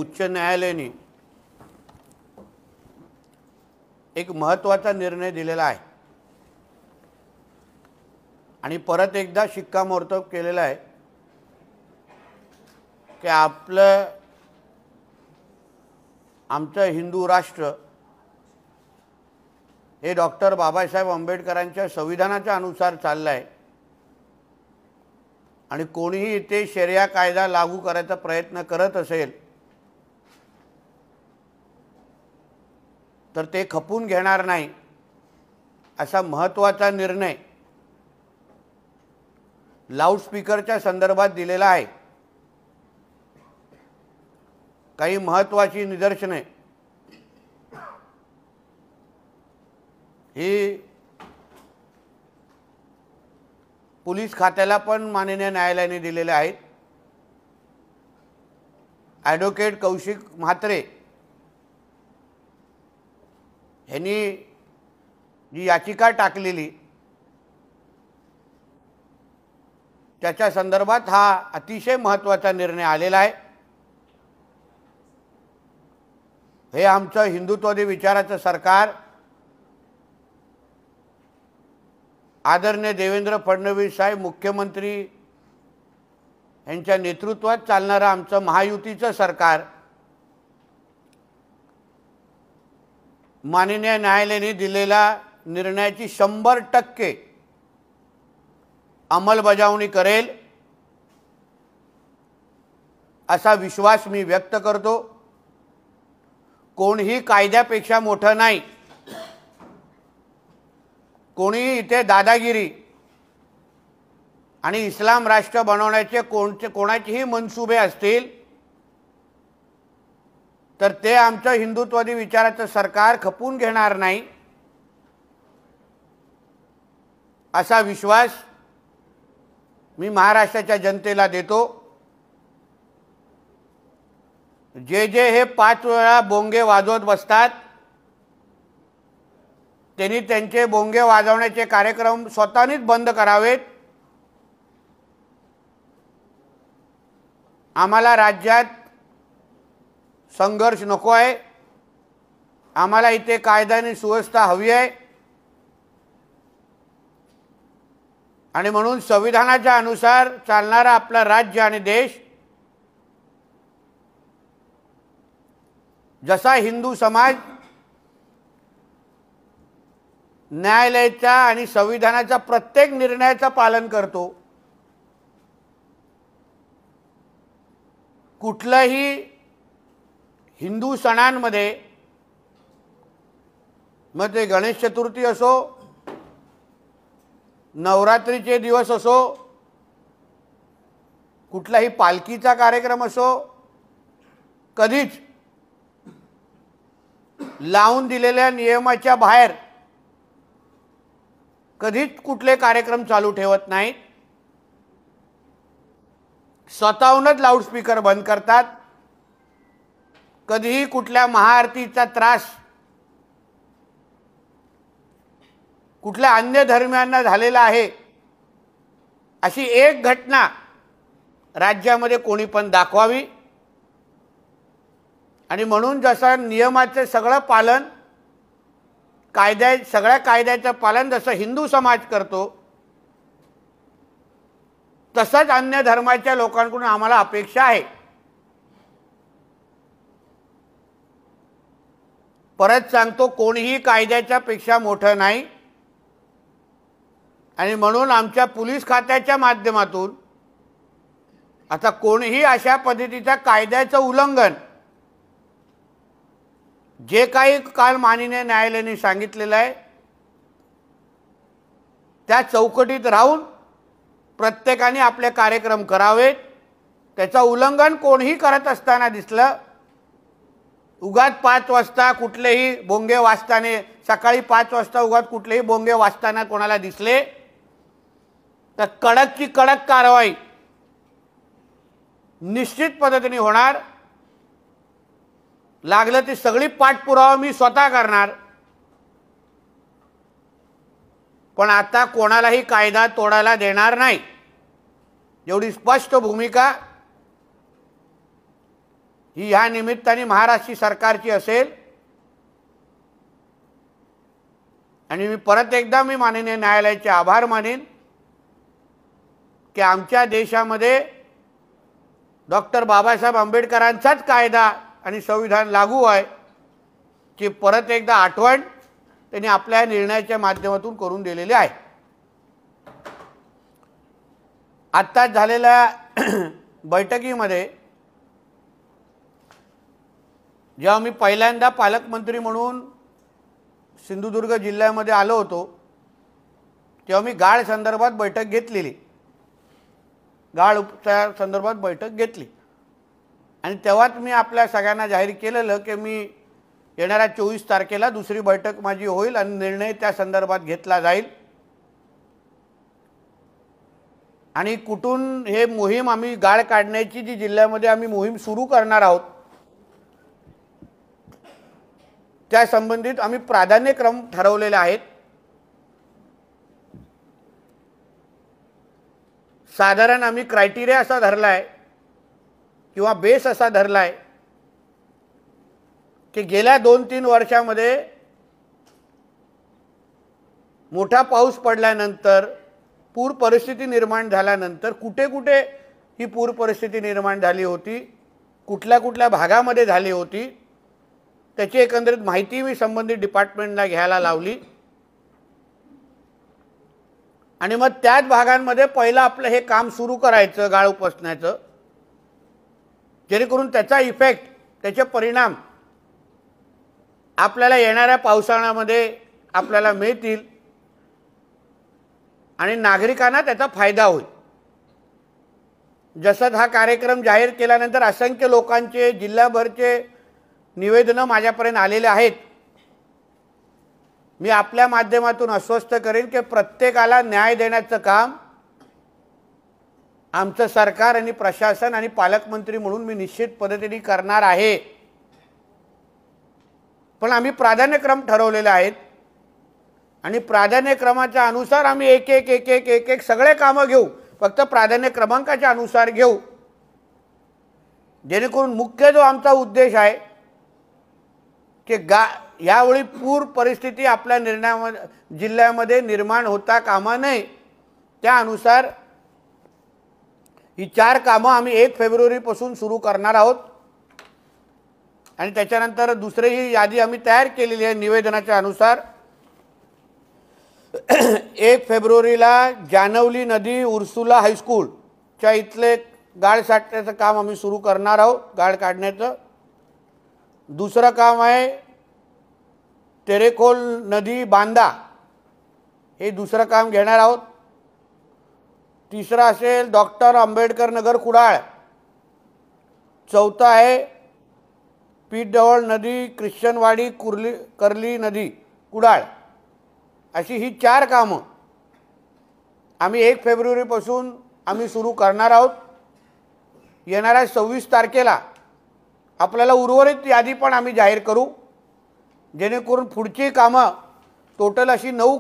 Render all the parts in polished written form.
उच्च न्यायालयाने एक महत्त्वाचा निर्णय दिलेला आहे आणि परत एकदा शिक्कामोर्तब केलेला आहे की आमचं हिंदू राष्ट्र हे डॉक्टर बाबासाहेब आंबेडकरांच्या संविधानाच्या अनुसार चाललं आहे आणि कोणीही इथे शरिया कायदा लागू करायचा प्रयत्न करत असेल तर ते खपून घेणार नाही असा महत्त्वाचा निर्णय लाऊडस्पीकरच्या संदर्भात दिलेला आहे। काही महत्त्वाची निदर्शने ही पोलीस खात्याला पण माननीय न्यायालयाने दिलेले आहेत। ॲडव्होकेट कौशिक म्हात्रे यांनी जी याचिका टाकलेली त्याच्या संदर्भात हा अतिशय महत्त्वाचा निर्णय आलेला आहे। हे आमचं हिंदुत्ववादी विचाराचं सरकार आदरणीय देवेंद्र फडणवीस साहेब मुख्यमंत्री यांच्या नेतृत्वात चालणारं आमचं महायुतीचं सरकार माननीय न्यायालयाने दिलेल्या निर्णयाची 100% अंमलबजावणी करेल असा विश्वास मी व्यक्त करतो। कोणीही कायद्यापेक्षा मोठं नाही, कोणीही इथे दादागिरी आणि इस्लाम राष्ट्र बनवण्याचे कोणाचेही मनसुबे असतील तर ते आमचं हिंदुत्ववादी विचाराचं सरकार खपून घेणार नाही असा विश्वास मी महाराष्ट्राच्या जनतेला देतो। जे हे 5 वेळा बोंगे वाजवत बसतात त्यांनी त्यांचे बोंगे वाजवण्याचे कार्यक्रम स्वतःनीच बंद करावेत। आम्हाला राज्यात संघर्ष नको आहे, आम्हाला इथे कायदा आणि सुव्यवस्था हवी आहे आणि म्हणून संविधानाच्या अनुसार चालणारा आपला राज्य आणि देश जसा हिंदू समाज न्यायालयाच्या आणि संविधानाच्या प्रत्येक निर्णयाचं पालन करतो, कुठलाही हिंदू सणांमध्ये मग ते गणेश चतुर्थी असो, नवरात्रीचे दिवस असो, कुठलाही पालखीचा कार्यक्रम असो, कधीच लावून दिलेल्या नियमाच्या बाहेर कधीच कुठले कार्यक्रम चालू ठेवत नाहीत। स्वतःहूनच लाऊडस्पीकर बंद करतात। कधीही कुठल्या महाआरतीचा त्रास कुठल्या अन्य धर्मियांना झालेला आहे अशी एक घटना राज्यामध्ये कोणी पण दाखवावी आणि म्हणून जसं नियमाचे सगळं पालन सगळ्या कायद्याचं पालन जसं हिंदू समाज करतो तसंच अन्य धर्माच्या लोकांकडून आम्हाला अपेक्षा आहे। परत सांगतो, कोणीही कायद्याच्या पेक्षा मोठं नाही आणि म्हणून आमच्या पोलीस खात्याच्या माध्यमातून आता कोणीही अशा पद्धतीच्या कायद्याचं उल्लंघन जे काही काल माननीय न्यायालयाने सांगितलेलं आहे त्या चौकटीत राहून प्रत्येकाने आपले कार्यक्रम करावेत। त्याचं उल्लंघन कोणीही करत असताना दिसलं, उगाच 5 वाजता कुठलेही बोंगे वाजताना, सकाळी 5 वाजता उगाच कुठलेही बोंगे वाजताना कोणाला दिसले तर कडकची कडक कारवाई निश्चित पद्धतीने होणार। लागलं ती सगळी पाठपुरावा मी स्वतः करणार, पण आता कोणालाही कायदा तोडायला देणार नाही एवढी स्पष्ट भूमिका ही ह्या निमित्ताने महाराष्ट्र सरकारची असेल आणि मी परत एकदा माननीय न्यायालयाचे आभार मानेन की आमच्या देशामध्ये डॉक्टर बाबासाहेब आंबेडकरांचाच कायदा आणि संविधान लागू आहे की परत एकदा आठवण त्यांनी आपल्या निर्णयाच्या माध्यमातून करून दिलेली आहे। आत्ताच झालेल्या बैठकीमध्ये जेव्हा मी पहिल्यांदा पालकमंत्री म्हणून सिंधुदुर्ग जिल्ह्यामध्ये आलो होतो तेव्हा मी गाळ संदर्भात बैठक घेतलेली, गाळ उपचार संदर्भात बैठक घेतली आणि तेव्हाच मी आपल्या सगळ्यांना जाहीर केलेलं की मी येणाऱ्या 24 तारखेला दुसरी बैठक माझी होईल आणि निर्णय त्या संदर्भात घेतला जाईल आणि कुठून हे मोहीम आम्ही गाळ काढण्याची जी जिल्ह्यामध्ये आम्ही मोहीम सुरू करणार आहोत त्या संबंधित आम्ही प्राधान्यक्रम ठरवलेले आहेत। साधारण आम्ही क्रायटेरिया असा धरलाय किंवा बेस असा धरलाय की गेल्या 2-3 वर्षामध्ये मोठा पाऊस पडल्यानंतर पूर परिस्थिती निर्माण झाल्यानंतर कुठे कुठे ही पूर परिस्थिती निर्माण झाली होती, कुठल्या कुठल्या भागामध्ये झाली होती त्याची एकंदरीत माहिती मी संबंधित डिपार्टमेंटला घ्यायला लावली आणि मग त्याच भागांमध्ये पहिलं आपलं हे काम सुरू करायचं गाळ उपसण्याचं, जेणेकरून त्याचा इफेक्ट त्याचे परिणाम आपल्याला येणाऱ्या पावसाळ्यामध्ये आपल्याला मिळतील आणि नागरिकांना त्याचा फायदा होईल। जसं हा कार्यक्रम जाहीर केल्यानंतर असंख्य लोकांचे जिल्हाभरचे निवेदनं माझ्यापर्यंत आलेले आहेत। मी आपल्या माध्यमातून आश्वस्त करेन की प्रत्येकाला न्याय देण्याचं काम आमचं सरकार आणि प्रशासन आणि पालकमंत्री म्हणून मी निश्चित पद्धतीने करणार आहे। पण आम्ही प्राधान्यक्रम ठरवलेले आहेत आणि प्राधान्यक्रमाच्या अनुसार आम्ही एक एक सगळे कामं घेऊ, फक्त प्राधान्य क्रमांकाच्या अनुसार घेऊ, जेणेकरून मुख्य जो आमचा उद्देश आहे की यावेळी पूर परिस्थिती आपल्या जिल्ह्यामध्ये निर्माण होता कामा नये, त्या अनुसार ही 4 कामं आम्ही 1 फेब्रुवारीपासून सुरू करणार आहोत आणि त्याच्यानंतर दुसरी ही यादी आम्ही तयार केलेली आहे निवेदनाच्या अनुसार। 1 फेब्रुवारीला जानवली नदी उर्सुला हायस्कूलच्या इथले गाळ साठण्याचं काम आम्ही सुरू करणार आहोत, गाळ काढण्याचं। दुसरं काम आहे तेरेखोल नदी बांधा, हे दुसरं काम घेणार आहोत। तिसरं असेल डॉक्टर आंबेडकर नगर कुडाळ। चौथा आहे पीठजवळ नदी ख्रिश्चनवाडी कर्ली नदी कुडाळ। अशी ही 4 कामं आम्ही 1 फेब्रुवारीपासून आम्ही सुरू करणार आहोत। येणाऱ्या 26 तारखेला आपल्याला उर्वरित यादी पण आम्ही जाहीर करू, जेणेकरून पुढची कामं टोटल अशी 9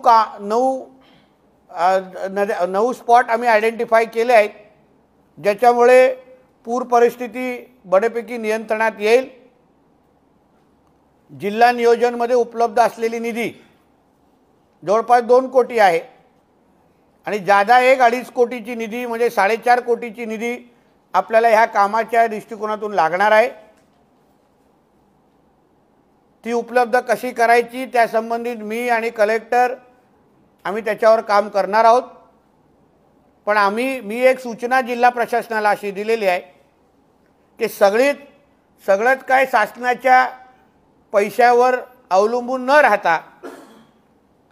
स्पॉट आम्ही आयडेंटिफाय केले आहेत, ज्याच्यामुळे पूर परिस्थिती बऱ्यापैकी नियंत्रणात येईल। जिल्हा नियोजनमध्ये उपलब्ध असलेली निधी जवळपास 2 कोटी आहे आणि जादा 1-2.5 कोटीची निधी म्हणजे 4.5 कोटीची निधी आपल्याला ह्या कामाच्या दृष्टिकोनातून लागणार आहे। ती उपलब्ध कशी करायची त्या संबंधित मी आणि कलेक्टर आम्ही त्याच्यावर काम करणार आहोत। पण मी एक सूचना जिल्हा प्रशासनाला अशी दिलेली आहे की सगळंच काय शासनाच्या पैशावर अवलंबून न राहता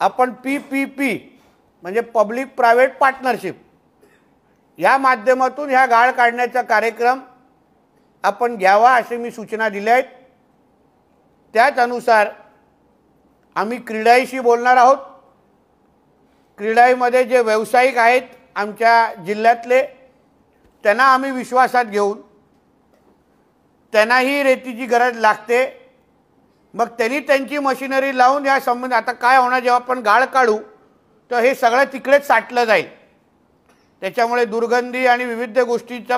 आपण PPP म्हणजे पब्लिक प्रायव्हेट पार्टनरशिप या माध्यमातून ह्या गाळ काढण्याचा कार्यक्रम आपण घ्यावा अशी मी सूचना दिल्या आहेत। त्याच अनुसार आम्ही क्रीडाईशी बोलणार आहोत। क्रीडाईमध्ये जे व्यावसायिक आहेत आमच्या जिल्ह्यातले त्यांना आम्ही विश्वासात घेऊन, त्यांनाही रेतीची गरज लागते, मग त्यांनी त्यांची मशिनरी लावून या संबंध आता काय होणार जेव्हा आपण गाळ काढू तर हे सगळं तिकडेच साठलं जाईल, त्याच्यामुळे दुर्गंधी आणि विविध गोष्टीचा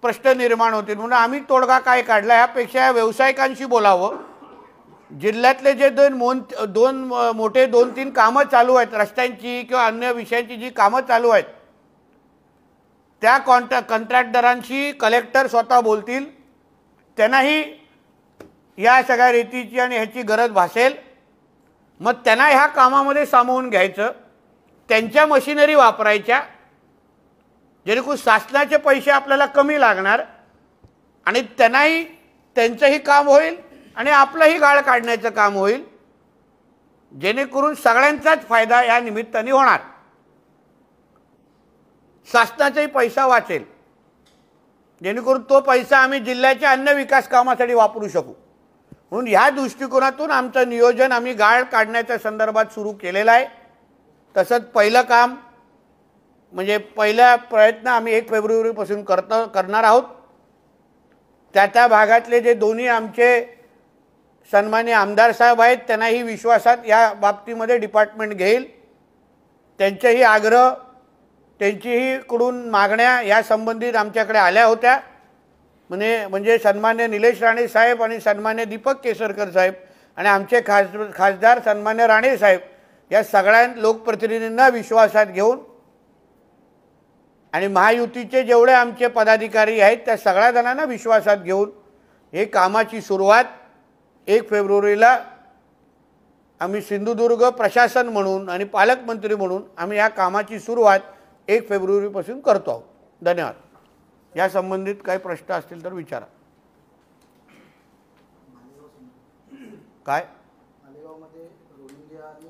प्रश्न निर्माण होतील म्हणून आम्ही तोडगा काय काढला, यापेक्षा व्यावसायिकांशी बोलावं. जिल्ह्यातले जे दोन मोठे 2-3 कामं चालू आहेत रस्त्यांची किंवा अन्य विषयांची जी कामं चालू आहेत, त्या कंत्राटदारांशी कलेक्टर स्वतः बोलतील. त्यांनाही या सगळ्या रीतीची आणि ह्याची गरज भासेल. मग त्यांना ह्या कामामध्ये सामावून घ्यायचं, त्यांच्या मशिनरी वापरायच्या, जेणेकरून शासनाचे पैसे आपल्याला कमी लागणार आणि त्यांनाही त्यांचंही काम होईल आणि आपलंही गाळ काढण्याचं काम होईल, जेणेकरून सगळ्यांचाच फायदा या निमित्ताने होणार. शासनाचाही पैसा वाचेल, जेणेकरून तो पैसा आम्ही जिल्ह्याच्या अन्य विकास कामासाठी वापरू शकू. म्हणून ह्या दृष्टिकोनातून आमचं नियोजन आम्ही गाळ काढण्याच्या संदर्भात सुरू केलेलं आहे. तसंच पहिलं काम म्हणजे पहिला प्रयत्न आम्ही 1 फेब्रुवारीपासून करणार आहोत. त्या भागातले जे दोन्ही आमचे सन्माननीय आमदार साहेब आहेत, त्यांनाही विश्वासात या बाबतीमध्ये डिपार्टमेंट घेईल. त्यांचेही आग्रह, त्यांचीही कडून मागण्या या संबंधित आमच्याकडे आल्या होत्या. म्हणजे सन्मान्य निलेश राणे साहेब आणि सन्मान्य दीपक केसरकर साहेब आणि आमचे खासदार सन्मान्य राणे साहेब या सगळ्या लोकप्रतिनिधींना विश्वासात घेऊन आणि महायुतीचे जेवढे आमचे पदाधिकारी आहेत त्या सगळ्या जणांना विश्वासात घेऊन हे कामाची सुरुवात 1 फेब्रुवारीला आम्ही सिंधुदुर्ग प्रशासन म्हणून आणि पालकमंत्री म्हणून आम्ही या कामाची सुरुवात 1 फेब्रुवारीपासून करतो आहोत. धन्यवाद. या संबंधित काही प्रश्न असतील तर विचारा. काय मालेगावमध्ये रोहिंग्या आणि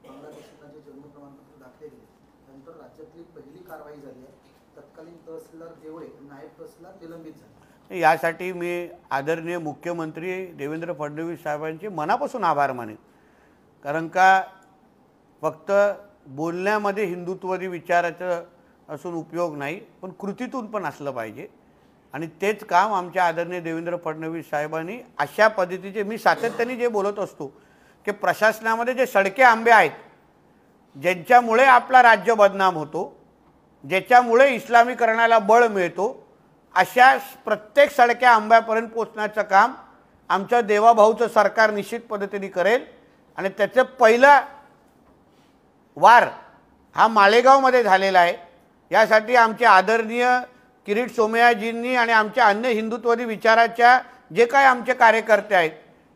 बांगलादेशींना जे जन्म प्रमाणपत्र दाखले गेले त्यानंतर राज्यातली पहिली कारवाई झाली आहे. तत्कालीन तहसीलदार देवळे नायब तहसीलदार निलंबित झाले. यासाठी मी आदरणीय मुख्यमंत्री देवेंद्र फडणवीस साहेबांचे मनापासून आभार मानेन. कारण का फक्त बोलण्यामध्ये हिंदुत्ववादी विचाराचं असून उपयोग नाही, पण कृतीतून पण असलं पाहिजे. आणि तेच काम आमच्या आदरणीय देवेंद्र फडणवीस साहेबांनी अशा पद्धतीचे, मी सातत्याने जे बोलत असतो की प्रशासनामध्ये जे सडके आंबे आहेत, ज्यांच्यामुळे आपला राज्य बदनाम होतो, ज्याच्यामुळे इस्लामीकरणाला बळ मिळतो, अशा प्रत्येक सडक्या आंब्यापर्यंत पोचण्याचं काम आमच्या देवाभाऊचं सरकार निश्चित पद्धतीने करेल. आणि त्याचं पहिला वार हा मालेगावमध्ये झालेला आहे. यासाठी आमचे आदरणीय किरीट सोमयाजींनी आणि आमच्या अन्य हिंदुत्ववादी विचाराच्या जे काही आमचे कार्यकर्ते आहेत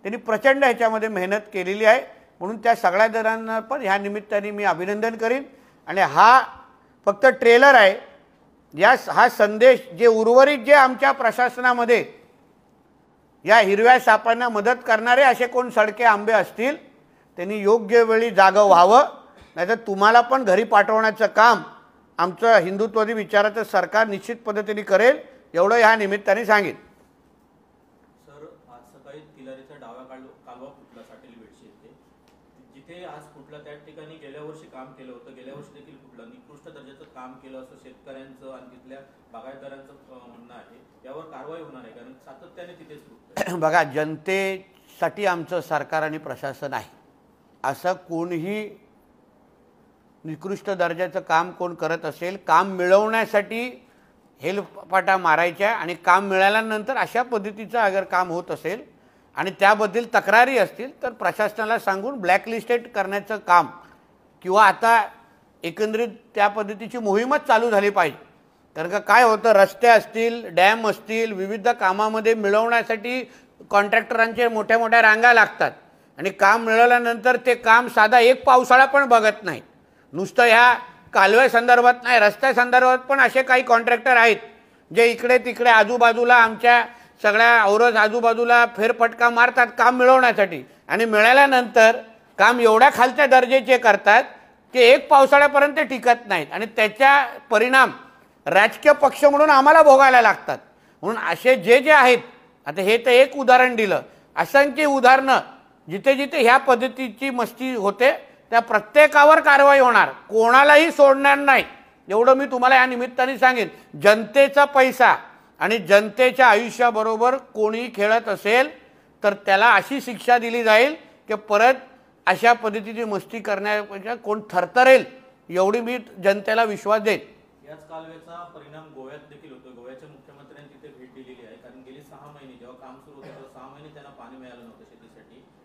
त्यांनी प्रचंड ह्याच्यामध्ये मेहनत केलेली आहे. म्हणून त्या सगळ्या जणांना पण ह्या निमित्ताने मी अभिनंदन करीन. आणि हा फक्त ट्रेलर आहे. हा संदेश जे उर्वरित जे आमच्या प्रशासनामध्ये या हिरव्या सापांना मदत करणारे असे कोण सडके आंबे असतील त्यांनी योग्य वेळी जागं व्हावं, नाहीतर तुम्हाला पण घरी पाठवण्याचं काम आमचं हिंदुत्ववादी विचाराचं सरकार निश्चित पद्धतीने करेल, एवढं ह्या निमित्ताने सांगेन. सर, आज सकाळी तिलारीचा डावा कालवा फुटला साटेल बेडशी येथे. जिथे आज फुटला त्या ठिकाणी गेल्या वर्षी काम केलं होतं, गेल्या वर्षी देखील फुटलं. निकृष्ट दर्जाचं काम केलं असं शेतकऱ्यांचं आणि तिथल्या बागायतदारांचं म्हणणं आहे. यावर कारवाई होणार आहे कारण सातत्याने तिथेच फुटतं. बघा, जनतेसाठी आमचं सरकार आणि प्रशासन आहे. असं कोणीही निकृष्ट दर्जाचं काम कोण करत असेल, काम मिळवण्यासाठी हेलपाटा मारायच्या आणि काम मिळाल्यानंतर अशा पद्धतीचं अगर काम होत असेल आणि त्याबद्दल तक्रारी असतील तर प्रशासनाला सांगून ब्लॅकलिस्टेड करण्याचं काम किंवा आता एकंदरीत त्या पद्धतीची मोहीमच चालू झाली पाहिजे. कारण का काय होतं, रस्ते असतील, डॅम असतील, विविध कामामध्ये मिळवण्यासाठी कॉन्ट्रॅक्टरांचे मोठ्या मोठ्या रांगा लागतात आणि काम मिळवल्यानंतर ते काम साधा एक पावसाळा पण बघत नाही. नुसतं ह्या कालव्यासंदर्भात नाही, रस्त्यासंदर्भात पण असे काही कॉन्ट्रॅक्टर आहेत जे इकडे तिकडे आजूबाजूला आमच्या सगळ्या औरज आजूबाजूला फेरफटका मारतात काम मिळवण्यासाठी आणि मिळाल्यानंतर काम एवढ्या खालच्या दर्जाचे करतात की एक पावसाळ्यापर्यंत टिकत नाहीत आणि त्याचा परिणाम राजकीय पक्ष म्हणून आम्हाला भोगायला लागतात. म्हणून असे जे आहेत, आता हे तर एक उदाहरण दिलं, असंख्य उदाहरणं जिथे जिथे ह्या पद्धतीची मस्ती होते त्या प्रत्येकावर कारवाई होणार, कोणालाही सोडणार नाही, एवढं मी तुम्हाला या निमित्ताने सांगेन. जनतेचा पैसा आणि जनतेच्या आयुष्याबरोबर कोणी खेळत असेल तर त्याला अशी शिक्षा दिली जाईल की परत अशा पद्धतीची मस्ती करण्यापेक्षा कोण थरथरेल, एवढी मी जनतेला विश्वास देईन. याच कालव्याचा परिणाम गोव्यात देखील होतो. गोव्याच्या मुख्यमंत्र्यांनी तिथे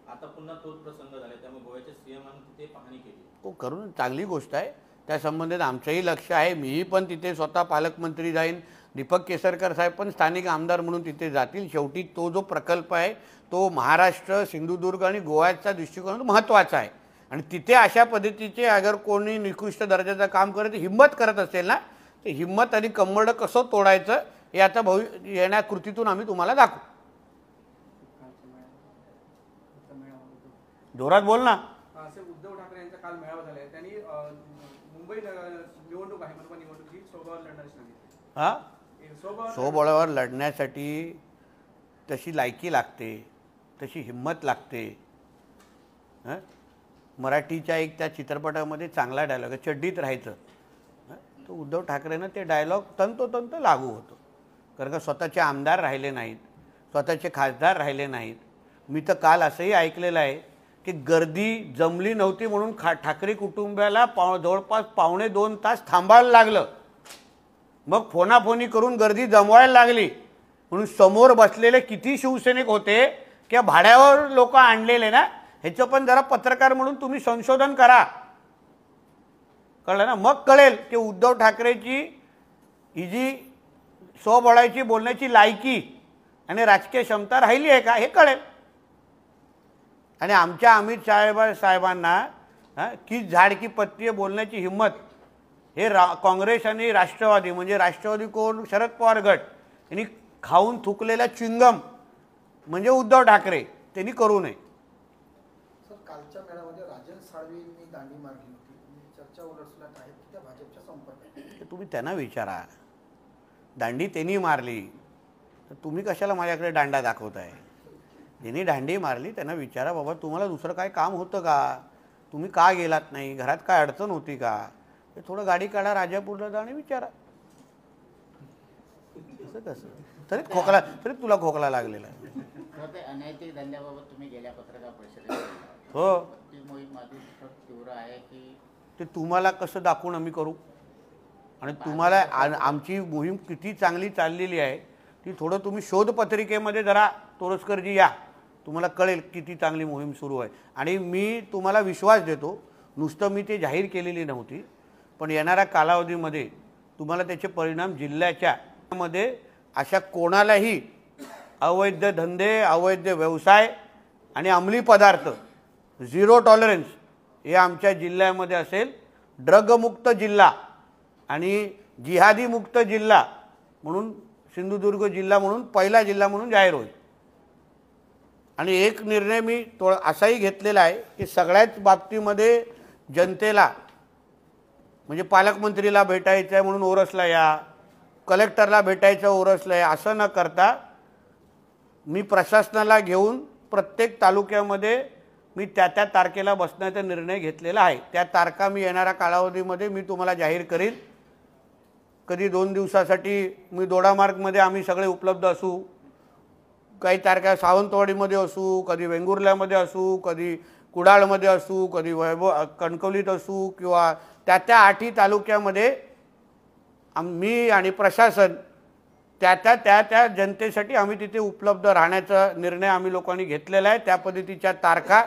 आता पुन्हा तोच प्रसंग झाला, त्यामुळे गोव्याच्या सीएमने तिथे पाहणी केली. हो, करून चांगली गोष्ट आहे. त्या संबंधित आमचंही लक्ष आहे. मीही पण तिथे स्वतः पालकमंत्री जाईन. दीपक केसरकर साहेब पण स्थानिक आमदार म्हणून तिथे जातील. शेवटी तो जो प्रकल्प आहे तो महाराष्ट्र, सिंधुदुर्ग आणि गोव्याचा दृष्टिकोन महत्त्वाचा आहे. आणि तिथे अशा पद्धतीचे अगर कोणी निकृष्ट दर्जाचं काम करत हिंमत करत असेल ना, तर हिंमत आणि कंबरडं कसं तोडायचं हे आता येण्या कृतीतून आम्ही तुम्हाला दाखवू. जोरात बोल ना. असे उद्धव ठाकरे यांचा काल मेळावा झाला आहे. त्यांनी मुंबई निवडणूक आहे, मनपा निवडणूक ही स्वबळावर लढणारी सांगितली. हां, स्वबळावर लढण्यासाठी तशी लायकी लागते, तशी हिंमत लागते. हां, मराठीच्या एक त्या चित्रपटामध्ये चांगला डायलॉग आहे, चड्डीत राहायचं. तो उद्धव ठाकरेंना ते डायलॉग तंतोतंत लागू होतो. कारण का स्वतःचे आमदार राहिले नाहीत, स्वतःचे खासदार राहिले नाहीत. मी तर काल असंही ऐकलेलं आहे की गर्दी जमली नव्हती म्हणून ठाकरे कुटुंबाला जवळपास 1.5 तास थांबायला लागलं. मग फोनाफोनी करून गर्दी जमवायला लागली. म्हणून समोर बसलेले किती शिवसैनिक होते किंवा भाड्यावर लोक आणलेले ना, ह्याचं पण जरा पत्रकार म्हणून तुम्ही संशोधन करा. कळलं ना? मग कळेल की उद्धव ठाकरेची ही जी स्वबळाची बोलण्याची लायकी आणि राजकीय क्षमता राहिली आहे का हे कळेल. आणि आमच्या अमित साहेबांना की झाड की पत्ती बोलण्याची हिंमत हे काँग्रेस आणि राष्ट्रवादी, म्हणजे राष्ट्रवादी कोण, शरद पवार गट यांनी खाऊन थुकलेला चिंगम म्हणजे उद्धव ठाकरे, त्यांनी करू नये. सर, कालच्या मेळाव्यामध्ये राजन साळवींनी दांडी मारली होती. चर्चा उलटसुलट आहे की त्या भाजपच्या संपर्कात. तुम्ही त्यांना विचारा. दांडी त्यांनी मारली तर तुम्ही कशाला माझ्याकडे दांडा दाखवताय? ज्यांनी दांडी मारली त्यांना विचारा, बाबा तुम्हाला दुसरं काय काम होतं का? तुम्ही का गेलात नाही? घरात काय अडचण होती का? ते थोडं गाडी काढा, राजापूरला जा आणि विचारा. असं कसं? तरी तुला खोकला लागलेला आहे. ते अनैतिक धंद्याबाबत तुम्ही गेल्या पत्रकार परिषदेत हो, ती मोहीम अधिक तीव्र आहे की ते तुम्हाला कसं दाखवून आम्ही करू? आणि तुम्हाला आमची मोहीम किती चांगली चाललेली आहे ती थोडं तुम्ही शोधपत्रिकेमध्ये जरा तोरसकरजी या, तुम्हाला कळेल किती चांगली मोहीम सुरू आहे. आणि मी तुम्हाला विश्वास देतो, नुसतं मी ते जाहीर केलेली नव्हती, पण येणाऱ्या कालावधीमध्ये तुम्हाला त्याचे परिणाम जिल्ह्याच्या मध्ये अशा कोणालाही अवैध धंदे, अवैध व्यवसाय आणि अंमली पदार्थ 0 टॉलरन्स हे आमच्या जिल्ह्यामध्ये असेल. ड्रगमुक्त जिल्हा आणि जिहादी मुक्त जिल्हा म्हणून सिंधुदुर्ग जिल्हा म्हणून पहिला जिल्हा म्हणून जाहीर होईल. आणि एक निर्णय मी असाही घेतलेला आहे की सगळ्याच बाबतीमध्ये जनतेला, म्हणजे पालकमंत्रीला भेटायचं आहे म्हणून ओरसला या, कलेक्टरला भेटायचं ओरसला या, असं न करता मी प्रशासनाला घेऊन प्रत्येक तालुक्यामध्ये मी त्या तारखेला बसण्याचा निर्णय घेतलेला आहे. त्या तारखा मी येणाऱ्या कालावधीमध्ये मी तुम्हाला जाहीर करीन. कधी 2 दिवसासाठी मी दोडामार्गमध्ये आम्ही सगळे उपलब्ध असू, काही तारखा सावंतवाडीमध्ये असू, कधी वेंगुर्ल्यामध्ये असू, कधी कुडाळमध्ये असू, कधी कणकवलीत असू, किंवा त्या 8 तालुक्यामध्ये मी आणि प्रशासन त्या जनतेसाठी आम्ही तिथे उपलब्ध राहण्याचा निर्णय आम्ही लोकांनी घेतलेला आहे. त्या पद्धतीच्या तारखा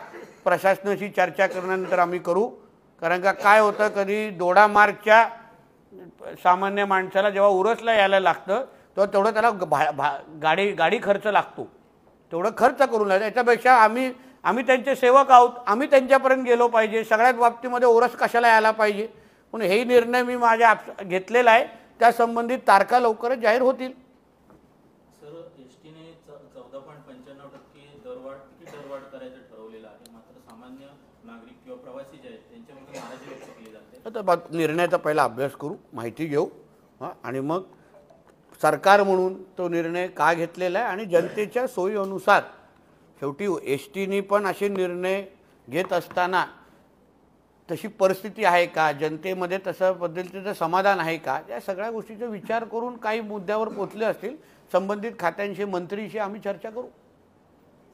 प्रशासनाशी चर्चा केल्यानंतर आम्ही करू. कारण का काय होतं, कधी दोडामार्गच्या सामान्य माणसाला जेव्हा उरसला यायला लागतं तेव्हा तेवढं त्याला गाडी खर्च लागतो, तेवढं खर्च करून लागतं. याच्यापेक्षा आम्ही त्यांचे सेवक आहोत, आम्ही त्यांच्यापर्यंत गेलो पाहिजे. सगळ्याच बाबतीमध्ये ओरस कशाला यायला पाहिजे म्हणून हेही निर्णय मी माझ्या घेतलेला आहे. त्या संबंधित तारखा लवकरच जाहीर होतील. सर, एसटीने 14.95% तिकीट दरवाढ करायचं ठरवलेलं आहे, मात्र सामान्य नागरिक किंवा प्रवासी जे आहेत त्यांच्यामध्ये नाराजी व्यक्त केली जाते. आता निर्णयाचा पहिला अभ्यास करू, माहिती घेऊ, आणि मग सरकार म्हणून तो निर्णय का घेतलेला आहे आणि जनतेच्या सोयीनुसार. शेवटी एसटीने पण असे निर्णय घेत असताना तशी परिस्थिती आहे का, जनतेमध्ये तसं पद्धतीचं समाधान आहे का, या सगळ्या गोष्टीचा विचार करून काही मुद्द्यावर पोचले असतील संबंधित खात्यांशी, मंत्रीशी आम्ही चर्चा करू.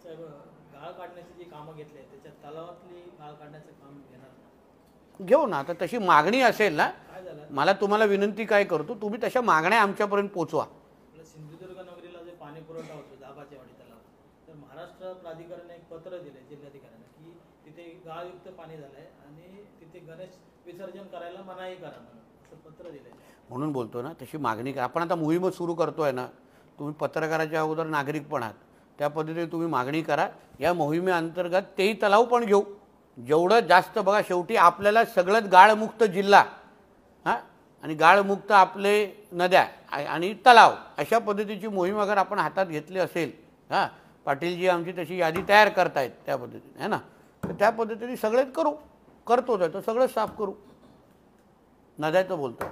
साहेब, गाळ काढण्याची जी कामं घेतली आहेत त्याच्यात तलावातली गाळ काढण्याचं काम घेणार घेऊ ना. आता तशी मागणी असेल ना, काय झालं? मला तुम्हाला विनंती काय करतो, तुम्ही तशा मागण्या आमच्यापर्यंत पोचवा. आपल्या सिंधुदुर्ग नगरीला जे पाणी पुरवठा होतो दाबाच्या वाडी तलाव, तर महाराष्ट्र प्राधिकरणाने एक पत्र दिले जिल्हाधिकाऱ्यांना की तिथे गाळयुक्त पाणी झालंय आणि तिथे गणेश विसर्जन करायला मनाई करा म्हणून असं पत्र दिलंय. म्हणून बोलतो ना, तशी मागणी करा. आपण आता मोहीम सुरू करतोय ना, तुम्ही पत्रकाराच्या अगोदर नागरिक पण आहात, त्या पद्धतीने तुम्ही मागणी करा. या मोहिमेअंतर्गत तेही तलाव पण घेऊ, जेवढं जास्त. बघा, शेवटी आपल्याला सगळंच गाळमुक्त जिल्हा हां आणि गाळमुक्त आपले नद्या आणि तलाव अशा पद्धतीची मोहीम अगर आपण हातात घेतली असेल, हां, पाटीलजी आमची तशी यादी तयार करतायत त्या पद्धतीने, है ना, तर त्या पद्धतीने सगळेच करतोच आहे, तर सगळं साफ करू. नद्याचं बोलतो.